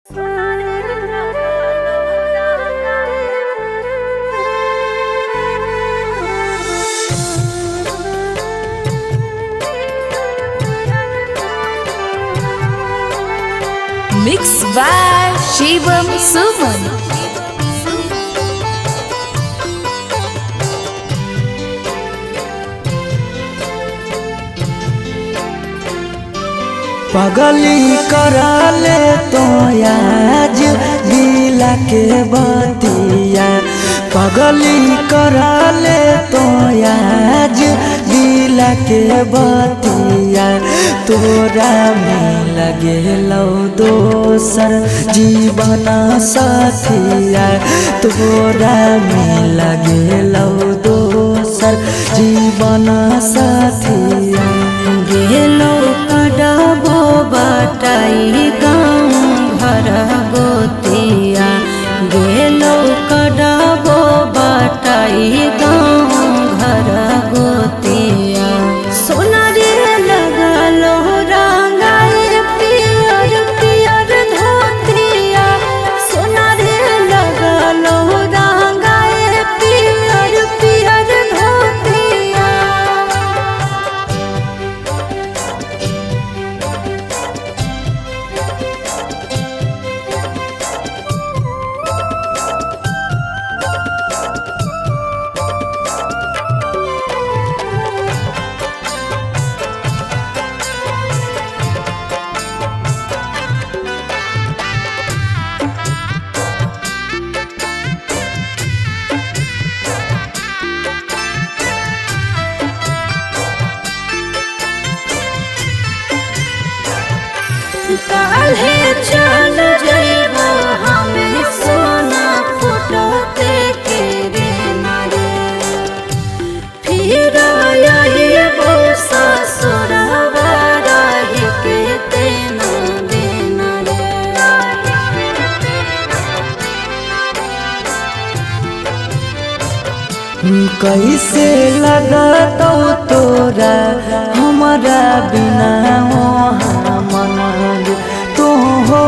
Mixed by Shivam Suman. पगली कराले तो आज दिला के बतिया पगली कराले तो आज दिला के बतिया तोरा में लगे लो दोसर जीवन साथिया तोरा में लगे लो दोसर जीवन साथिया गेलो कडाबो बाटाई गाँव घर गोतिया गेलो कडाबो बाटाई गाँव घर गोतिया सोना रे लगलो रंगाए पियर पियर धोतिया सोना रे लगलो रंगाए पियर पियर धोतिया। काल्हे चल जइबो हमें सोना फुटते के रे नारे फिर आइबो ससुरवा रही के तेना देना कैसे लगतो तोरा हमारा बिना मन तू हो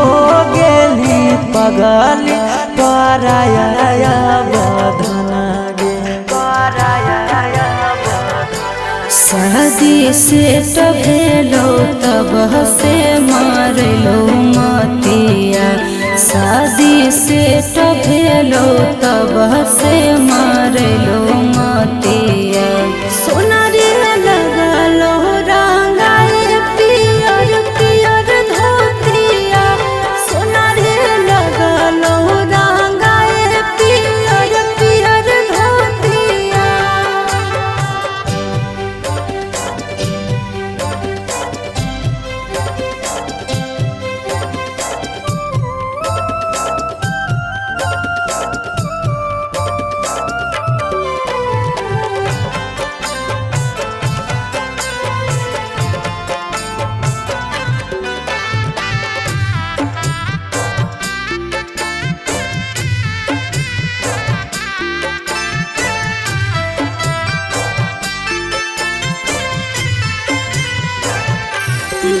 गेली पगली पराया बधन गे पराया शादी से तो भेलो तब से मारलो मतिया शादी से तो भेलो तब से मारलो मतिया सोना रे लगलो रंगाए पियर पियर धोतिया सोना रे लगलो रंगाए पियर पियर धोतिया।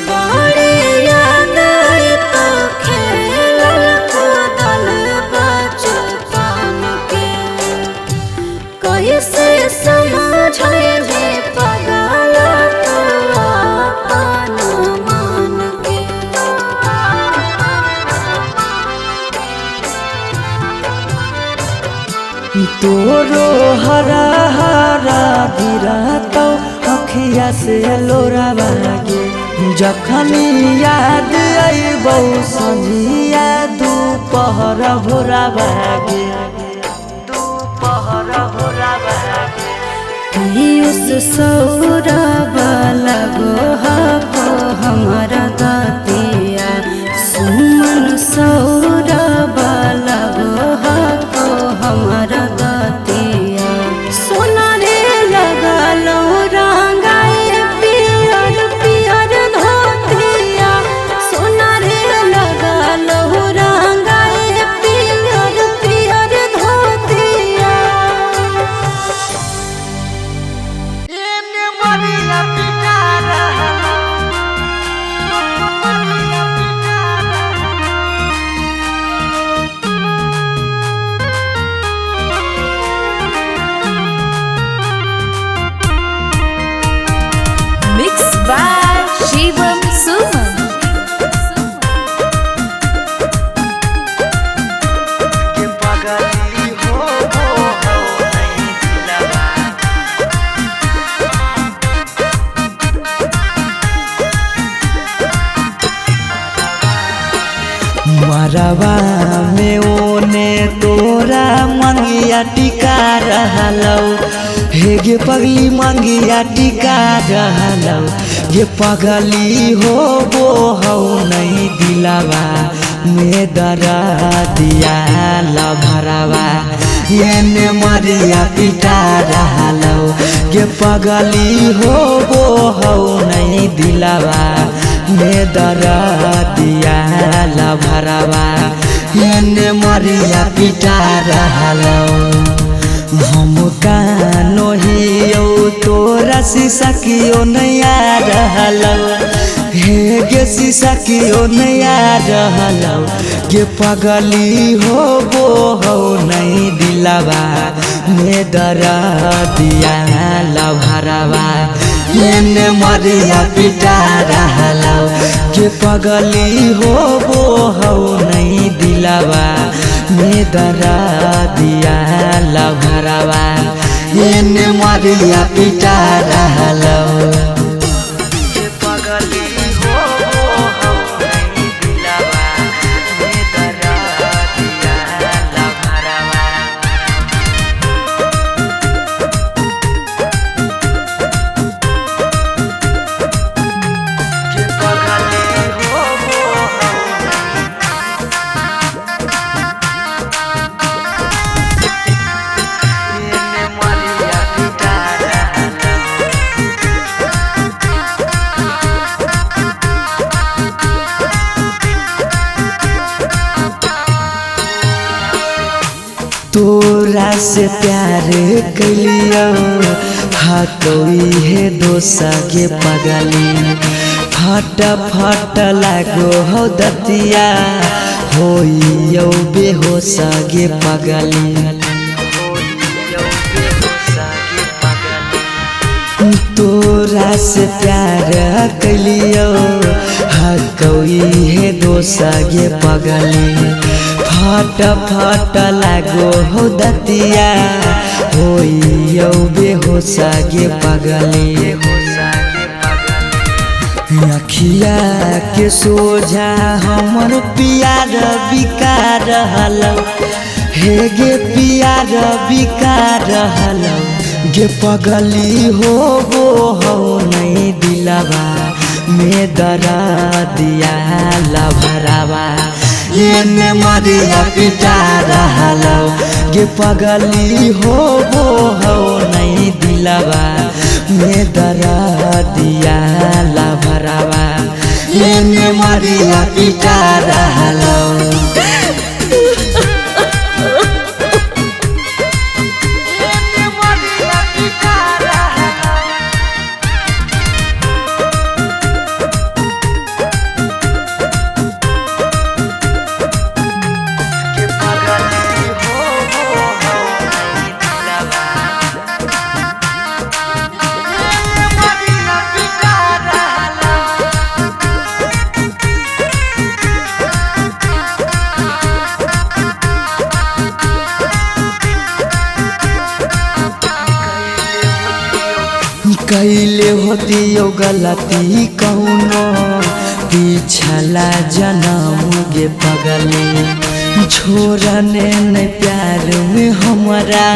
बड़े याद तो खेलल कूदल बचपन के कैसे समझाइबे पगल तो अपन मन के तोरो हरा हरा गिरा तो अखिया से लोरा बागे जखनी याद आइबो संझिया दोपहर भोरा बागे दोपहर भोरा बागे पीयूष सौरभ लगो हको हमारा गतिया सुमन सौरभ लगो हको हमारा गतिया सोना रे लगलो रंगाए पियर पियर धोतिया सोना रे लगलो रंगाए पियर पियर धोतिया। एने मरिया पिटा रहला मरवा में ओने तोरा मंगिया टिका रहलौ हे गे पगली मंगिया टिका रहलौ ये पगली हो वो हौ नहीं दिलावा में दरा दिया लभरावा ये मरिया पिटा रहलौ ये पगली हो वो हौ नहीं दिलावा में दरा दिया लभरावा ये मरिया पिटा रहलौ हम कानो हियो तोरा शीशा कियो नया रहलौ हे गे शीशा कियो नया रहलौ गे पगली हो वो हो नहीं दिलावा में दरा दिया लभरावा ये मरिया पिटा रहलौ गे पगली हो वो हो नहीं दिलावा में दरा दिया लभरावा ये मरिया पिटा रहलौ तोरा से प्यार कलियो हाँ कोई है दोसा के पगली फट फट लागो हो दतिया हो यो बेहोश गे पगली तोरा से प्यार कलियो हाँ कोई है दोसा गे पगली फट फट लागो हो दतिया हो यो बेहोश गे पगली अखिया के सोझा हमर पियार बिकार रहलौ हे गे पियार बिकार रहलौ गे पगली हो वो हो नहीं दिलावा में दरा दिया लभरावा ये मरिया पिटा रहलौ गे पगली हो वो हो नहीं दिलावा में दरा दिया लभरावा ये मरिया पिटा रहलौ कैले होती यो गलती कौनो पिछला जन्म गे पगली छोड़ने न प्यार में हमारा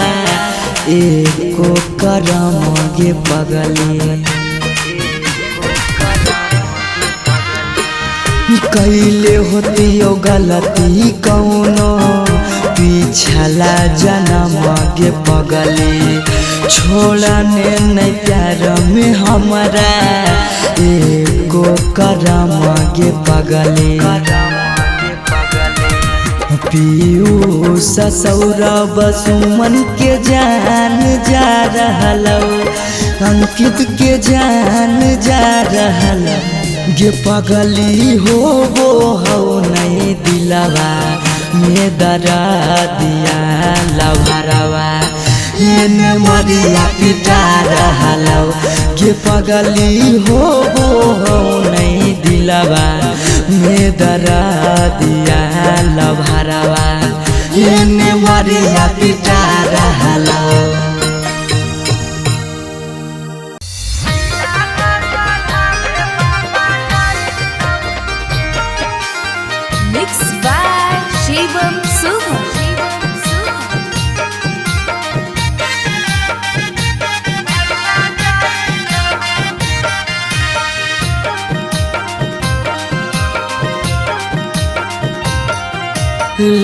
एको करम गे पगली कैले होती यो गलती कौनो पिछला जन्म गे पगली छोड़ने न प्यार में हमारा एको करम गे पगली पीयूष सौरभ सुमन के जान जा रहलौ अंकित के जान जा रहलौ गे पगली हो वो हो नहीं दिलावा में दरा दिया लभरावा ये मरिया पिटा रहलौ गे पगली हो वो हो नहीं दिलावा में दरा दिया लभरावा ये मरिया पिटा रहलौ Mixed by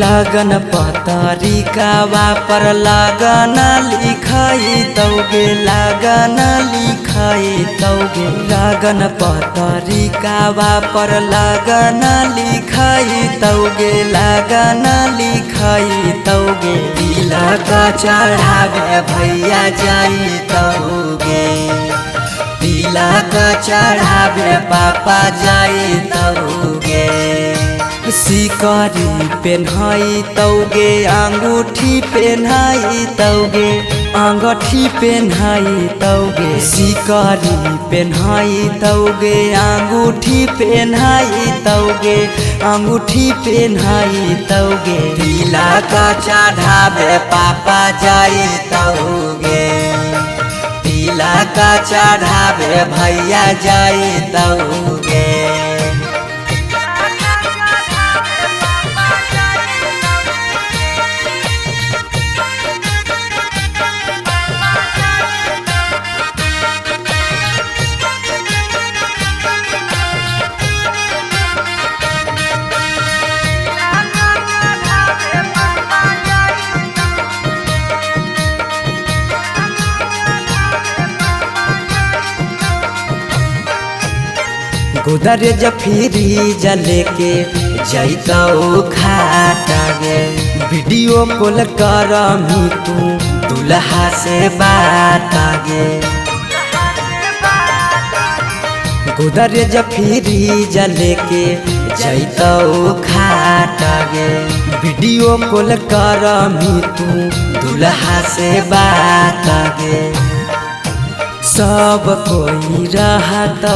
लगन पतरिकावा पर लगन लिखाई तौगे लगन लिखाई तौगे लगन पतरिकावा पर लगन लिखाई तौगे लगन लिखाई तौगे तिलक चढ़ावे भैया जाई तौगे तिलक चढ़ावे पापा जाई तौगे सिकरी पेन्हाई तौगे अंगूठी पेन्हाई तौगे अंगूठी पेन्हाई तौगे सिकरी पेन्हाई तौगे अंगूठी पेन्हाई तौगे अंगूठी पेन्हाई तौगे तिलक चढ़ावे पापा जाई तौगे तिलक चढ़ावे भैया जाई तौगे गोदरेज फ्रिज लेके जैतौ खाटा गे वीडियो कॉल करमी तू दुल्हा से बात गे गोदरेज फ्रिज लेके जैतौ खाटा गे वीडियो कॉल करमी तू दुल्हा से बात गे सब कोई रहतौ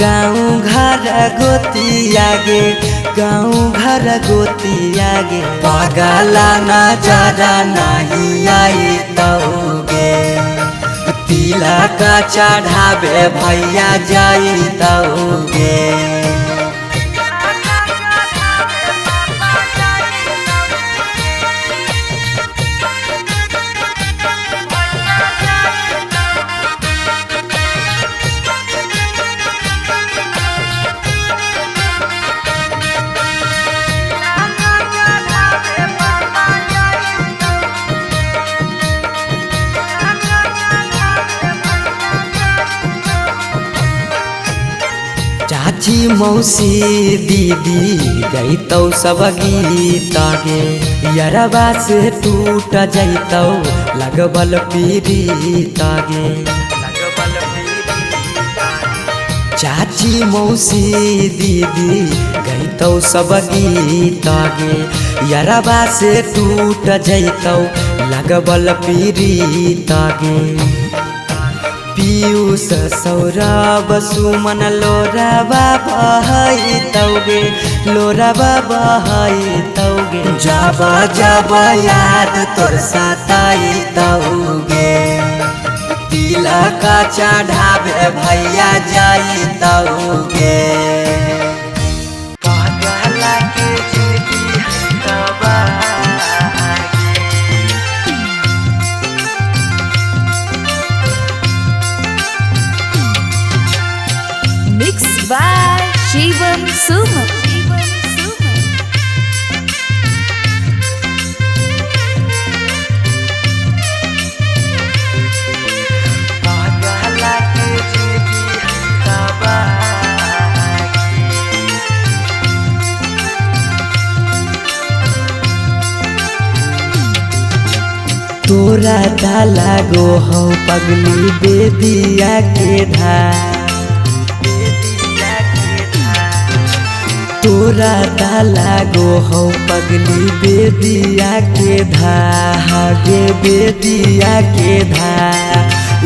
गाँव घर गोतिया गे गाँव घर गोतिया गे पगला नजर नहीं आई तौगे तिलक चढ़ावे भैया जाई तौगे चाची मौसी दीदी गईतौ सब गीत गे यरबा से टूट जैतौ लगबल पीड़ित गे चाची मौसी दीदी गईतौ सब गीत गे यरबा से टूट जैतौ लगबल पीड़ित गे पीयूष सौरभ सुमन लोराबा बहाई तौगे लोराबा बहाई तौगे जब जब याद तोर सताई तौगे तिलक चढ़ावे भैया जाई तौगे पगला के जिंदगी हवा Mixed by Shivam Suman. तोरा डाला गो हो पगली बेदिया के धार तोरा डाला गो हो पगली बेदिया के धागे बेदिया के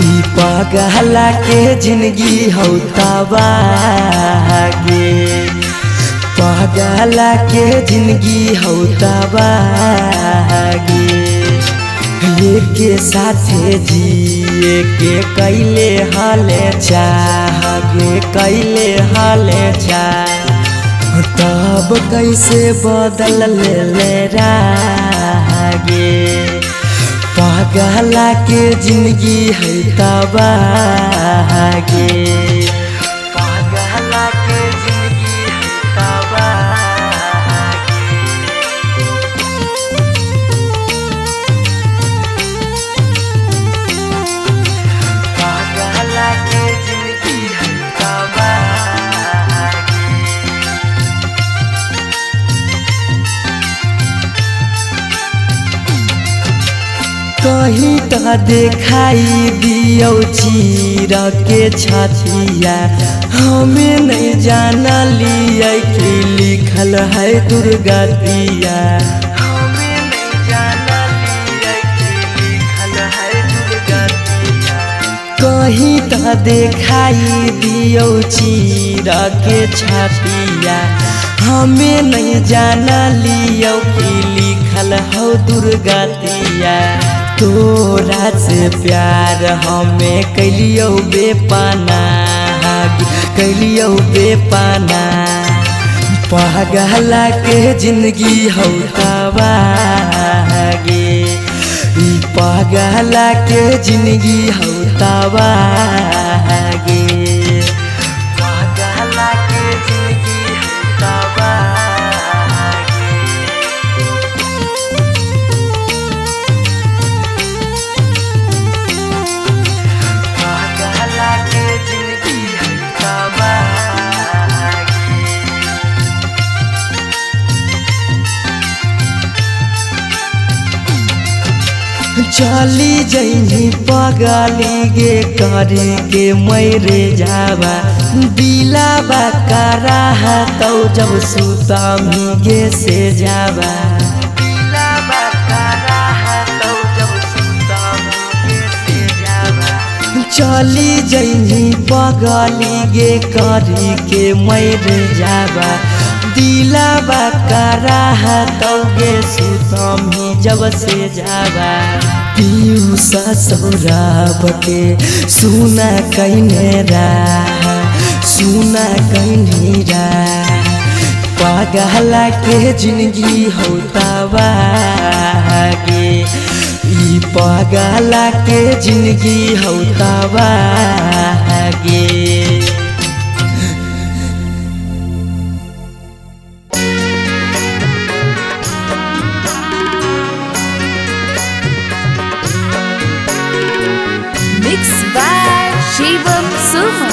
ई पगला के जिंदगी हो तबागे पगला के जिंदगी हो तबागे ये के साथे जिए के कैले हाले चाहगे कैले हाले चाह तब कैसे बदल ले रागे पगला के जिंदगी है तबागे पगला के जिंदगी है तबागे कहीं तो देखाई दियो चीर के छतिया हमें नहीं जाना लिया कि लिखल है दुर्गतिया हमें नहीं जाना लिया कि लिखल है दुर्गतिया कहीं तो देखाई दियो चीर के छतिया हमें नहीं जाना लियो कि लिखल हो दुर्गतिया तोरा से प्यार हमें कैलियो बेपाना कैलियो बेपाना पागला के जिंदगी हो तबागे पागला के जिंदगी हो तबागे पागला के जिंदगी हो तबागे चली जैनी पगली गे करे के मैरे जावा दिलाबा करा तो जब सुतमी गे से जावा दिलाबा करा तो जब सुतमी गे से जावा चली जैनी पगली गे करे के मैरे जावा दिलाबा करा तो गे सुतमी जब से जावा पीयूष सौरभ के सुना कहने सुना कहनी पागला के जिंदगी हो तबागे ई पागला के जिंदगी हो तबागे Mixed by Shivam Suman.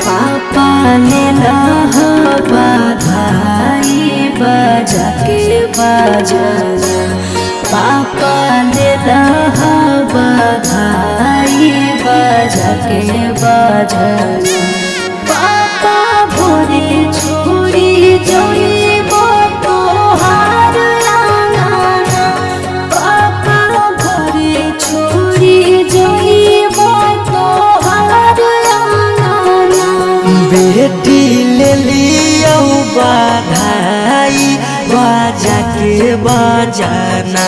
पापा ने बधाई बजा के बजाना पापा ने बधाई बजा के बजाना पापा भोरे छोड़ी जोइबो तोहार आंगना पापा भोरे छोड़ी जोइबो तोहार आंगना बेटी ले लियो बधाई बजा के बजाना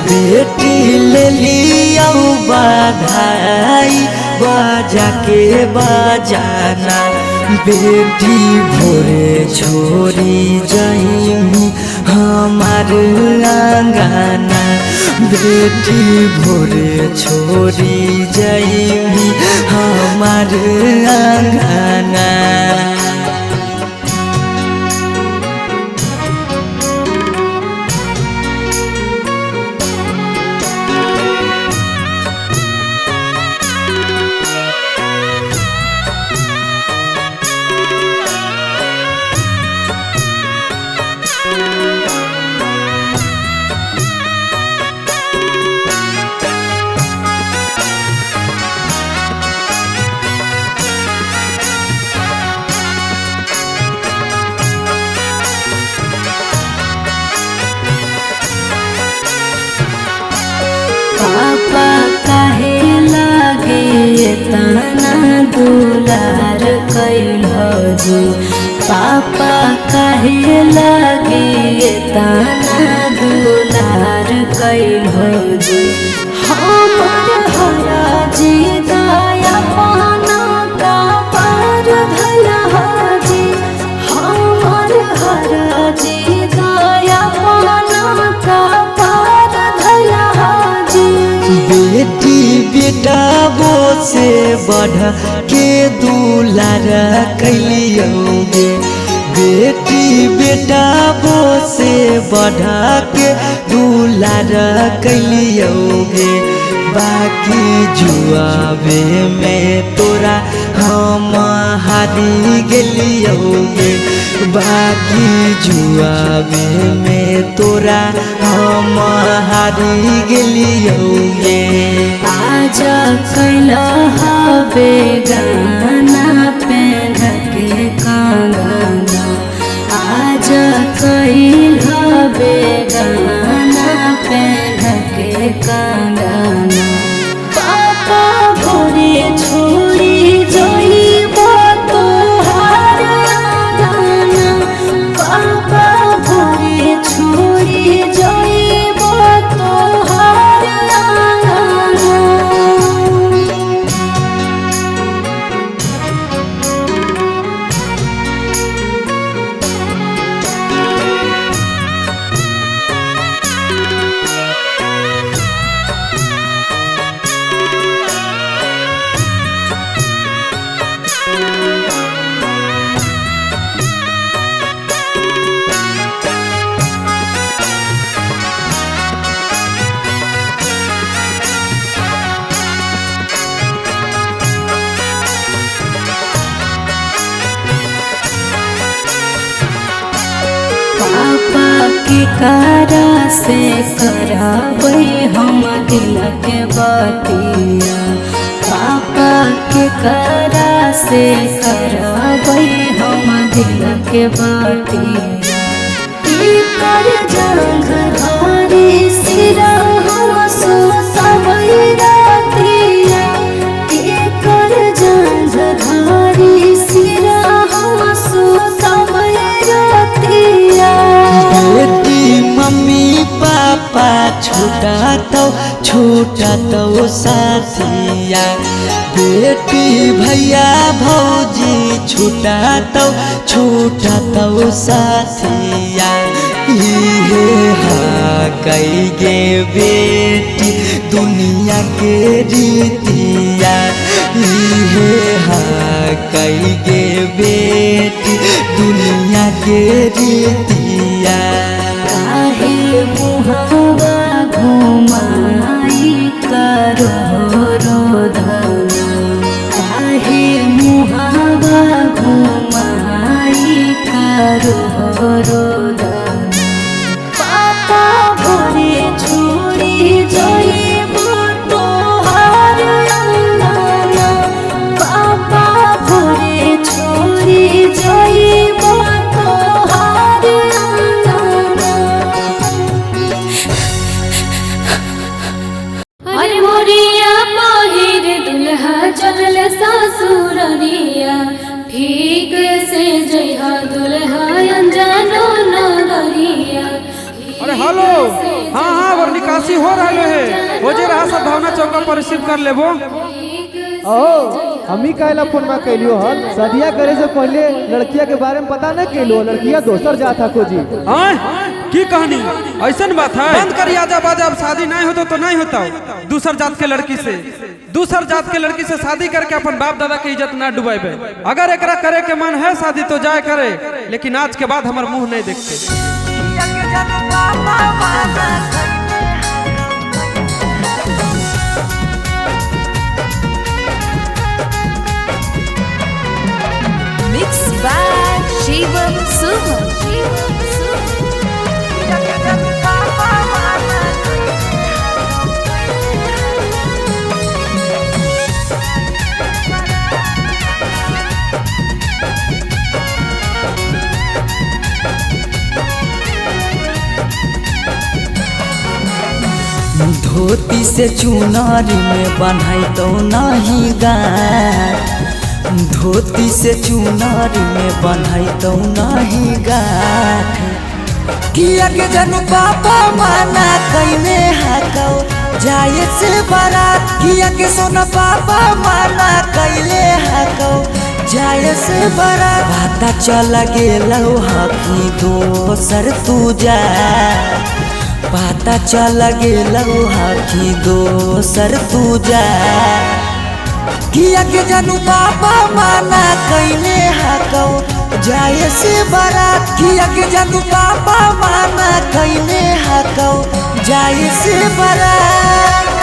बेटी ले लियो बधाई बजा के बजाना बेटी भोरे छोड़ी जाइमी हमार आंगना बेटी भोरे छोड़ी जाइमी हमार आंगना पापा काहे लागे तना दुलार कैलो जी पापा काहे लागे तना दुलार कैलो जी हमर हरा जी दया पाना का पार भला जी हमर हरा जी दया पाना का पार भला जी बेटी बेटा वो से बढ़ के दुलार कैलियोगे, बेटी बेटा वो से बढ़ा के दुलार कैलियोगे। बाकी जुआवे में तोरा हम हारी गेलियोगे, बाकी जुआवे में तोरा हम हारी गेलियोगे। आज कैला हवे गाना पेन के कंगना, आज कैल हवे गाना पेन के कंगना। पापा भोरे छोड़ी जइब तोहार गाना, पापा भोरे छोड़ी जइब तोहार गाना। पापा के करा से कराबै हम दिल के बतिया, पापा के करा से कराबै हम दिल के बतिया। कर जंग धारी सिरा हम सुतबै रातिया, कर जंग धारी सिरा हम सुतबै रातिया। बेटी मम्मी पापा छूटा तो साथिया, बेटी भैया भौजी छूटा तो साथिया। इहे कई गे बेटी दुनिया के रीतिया, इहे कई गे बेटी दुनिया के रीतिया। काहे मुहावा घुमाई करो रोदना, काहे मुहावा घुमाई करो रोदना। पापा भोरे छोड़ी जइब तोहार अंगना, पापा भोरे छोड़ी जइब तोहार अंगना। अरे मोरिया पहिर दुल्हा चलल ससुररिया, ठीक से जइहा दुल्हा अनजानो नगरिया। अरे हेलो, हाँ हाँ और निकासी हो रहा है, हो जे रहा सब भावना चौका पर रिसीव कर लेबो। हमी कहला फोन में कैलियो हल, शादिया करे से पहले लड़किया के बारे में पता नहीं कैलो, लड़किया दोसर जाता खोजी। की कहानी ऐसन बात है? बंद कर आजा बाजा, अब शादी नहीं होता तो नहीं होता। दूसर जात के लड़की से शादी करके अपन बाप दादा की इज्जत ना डुबाइबे। अगर एकरा करे के मन है शादी तो जाए करे, लेकिन आज के बाद हमार मुंह नहीं देखते। Mixed by Shivam Suman. धोती से चुनारी में बन्हाई तो नहीं गाठ, धोती से चुनारी में बन्हाई तो नहीं गाठ। किया के जनू पापा माना कईने हाकौ जाए से बारात, किया के सोना पापा माना कैले हाकौ जाए से बारात। पता चल गेलौ हकी दोसर तू जा, पता चल गेलौ हकी दोसर तू जा। किया के जानू बाबा माना कैले हकौ जाए से बारात किया के जानू बाबा माना कैले हकौ जाए से बारात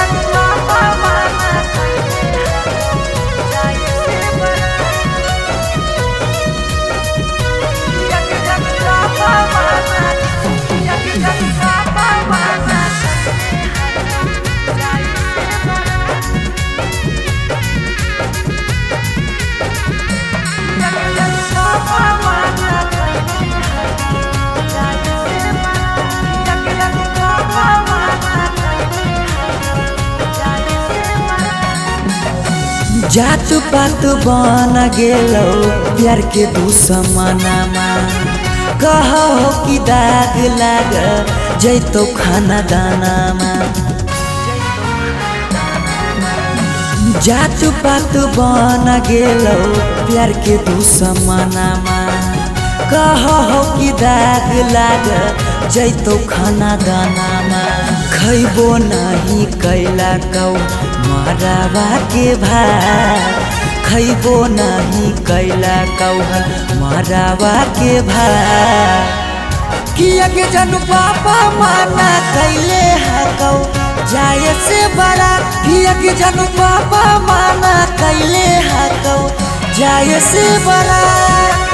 जात पात बन गेलो प्यार के दुश्मनमा कहो कि दाग लाग जैतो खाना दानामा जात पात बन गेलो प्यार के दुश्मनमा कहो कि दाग लाग जैतो खाना दानामा खैबो नहीं कैला कौ मरावा के भात खैबो नहीं कैला कौहल मरावा के भात किया के जानू पापा माना कैले हकौ जाए से बारात किया के जानू पापा माना कैले हकौ जाए से बारात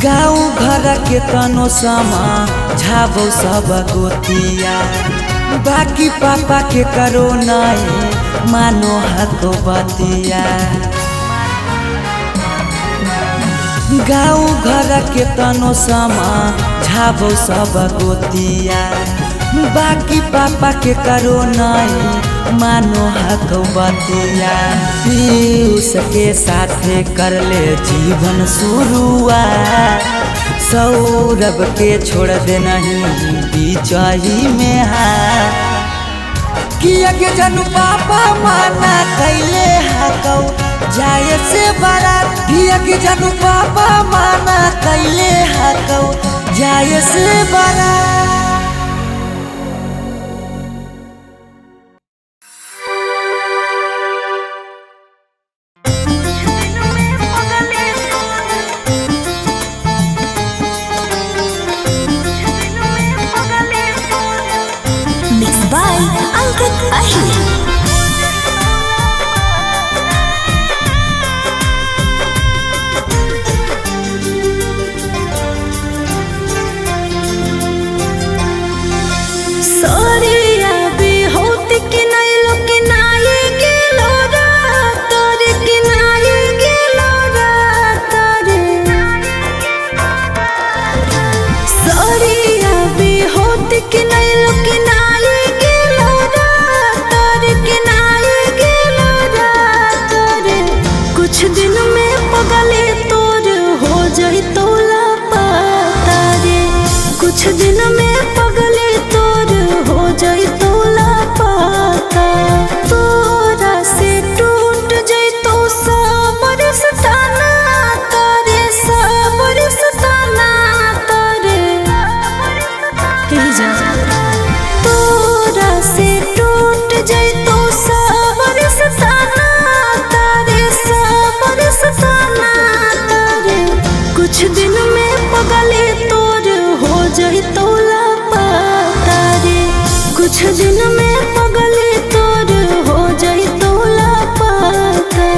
गाँव घर के तनो समा झाबो सब गोतिया बाकी पापा के करो नहीं मानो हको बतिया गाँव घर के तनो समा झाबो सब गोतिया बाकी पापा के करो नहीं मानो हको बतिया उसके साथे कर ले जीवन शुरुआत सौरभ के छोड़ दे नहीं बीचही में हाथ किया के जानू पापा माना कैले हकौ जाए से बारात किया के जानू पापा माना कैले हकौ जाए से बारात कुछ दिन में पगले तोर हो जाई तोला पाता।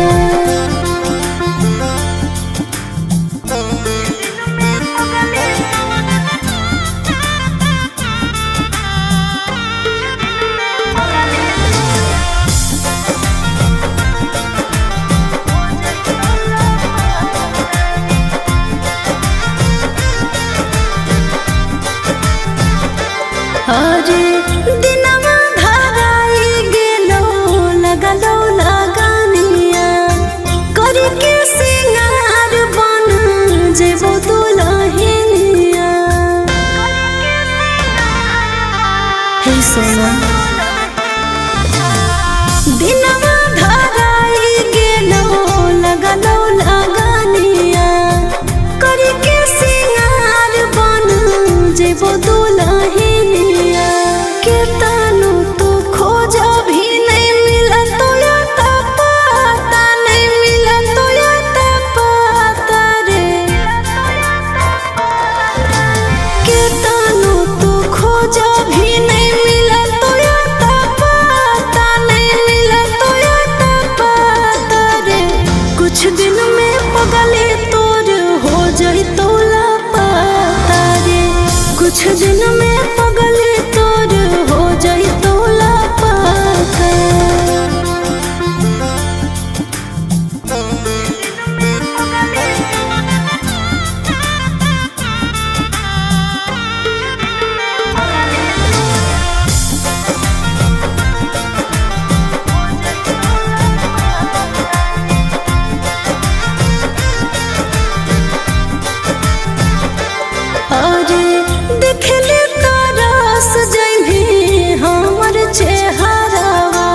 अरे दिनमा धराई गेलो करके सिंगार बन जेबो दुल्हनिया। हे सोना दिनवा धराई गेलो लगलो लगनिया, करके सिंगार बन जेबो दुल्हनिया। के तानु तू खोज भी नहीं मिला तो या पता नहीं मिला तो या पता रे। के तानु तू खोज भी नहीं मिला तो या पता नहीं मिला तो या पता रे। कुछ दिन में पगले तोर हो जाई तो लापता रे। कुछ दिन में पगले तोर हो जाई तो लापता। अरे देखले तरस जइभी हमर चेहरावा,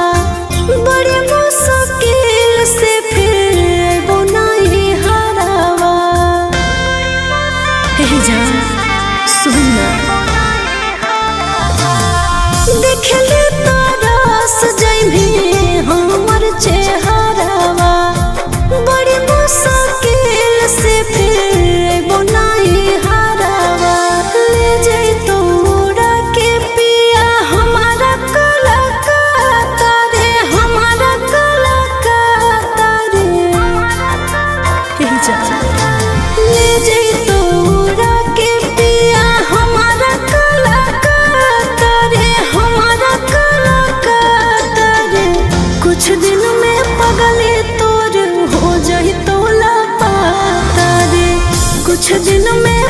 बड़े मुश्किल से फिर बनाई हरावा। हे जान सुना देखले तरस जइभी हमर चेहरावा, बड़ी मुश्किल से फिर बनाई हरावा। ले जाई तोरा के पिया हमारा कलकत्ता रे, हमारा कलकत्ता रे। हे जान ले जाई तोरा के पिया हमारा कलकत्ता रे, हमारा कलकत्ता रे। कुछ दिन में पगले तोर हो जाई तो लापता रे। कुछ दिन में